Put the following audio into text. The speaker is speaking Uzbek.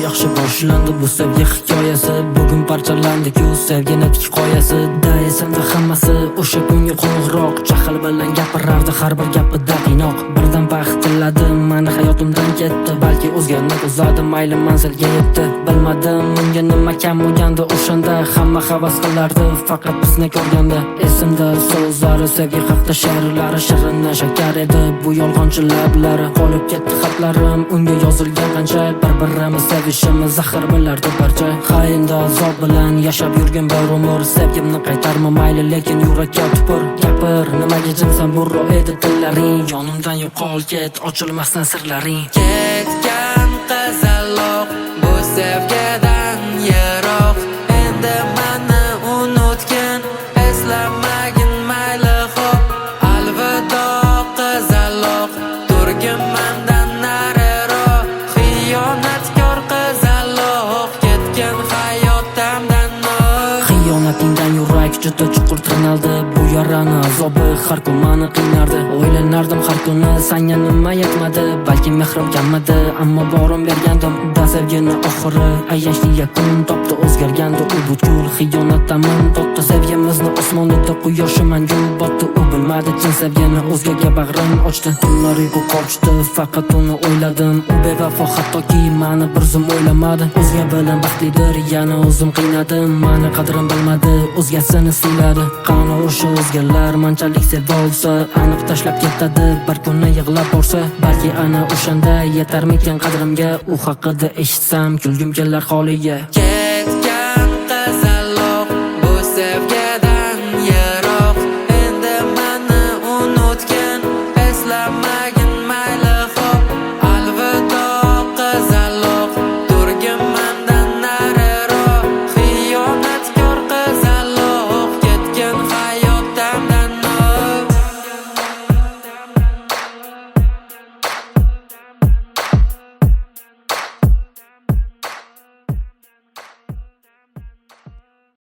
yaxshi boshlandi bu sevgi hikoyasi. Bugun parchalandi-ku sevgini tik qoyasi. Da esimda hammasi o'sha kungi qo'ng'iroq. Jahl bilan gapirardi har bir gapida qiynoq. Birdan baxt tiladi, mani hayotimdan ketdi. Balki o'zgarni ko'zladim, mayli manzilga yetdi. Bilmadim unga nima kam bo'lgandi o'shanda. Hamma havas qilardi faqat bizni ko'rganda. Esimda so'zlari, sevgi haqida she'rlari, shirin shakar edi bu yolg'onchi lablari. Qolib ketdi xatlarim unga yozilgan qancha. Bir-birimiz sevishimiz zahar bilardi barcha. Xayinda azob bilan yashab yurgan bir umr. Sevgimni qaytarma mayli, lekin yurakka tupur. Gapir, nimaga jimsan burro edi tillaring. Yonimdan yo'qol ket, ochilmasdan sirlaring. Ketgan qizaloq bu sevgidan yiroq. Endi meni unutgin, eslamagin mayli xo'p. Alvido qizaloq, turgin mendan nariroq. Xiyonatkor qizaloq, ketgan hayotimdan nur. Xiyonatingdan yurak juda chuqur tirnaldi. Bu yarani azobi har kun meni qiynardi. O'ylanardim har kuni senga nima yetmadi. Balki mehrim kammadi, ammo borim bergandim. Da sevgini oxiri ayanchli yakun topdi. O'zgargandi u butkul xiyonatdaman topdi. Sevgimizni osmonida quyoshi mangu botdi. U bilmadi chin sevgini, o'zgaga bag'rin ochdi. Tunlar uyqu qochdi, faqat uni o'yladim. U bevafo hattoki meni bir zum o'ylamadi. O'zga bilan baxtlidir, yana o'zim qiynadim. Meni qadrim bilmadi, o'zgasini siyladi. Qani o'sha o'zgalar manchalik sevolsa, aniq tashlab ketadi bir kunni yig'lab borsa. Balki ana o'shanda yetarmikan qadrimga. U haqida eshitsam kulgim kelar holiga.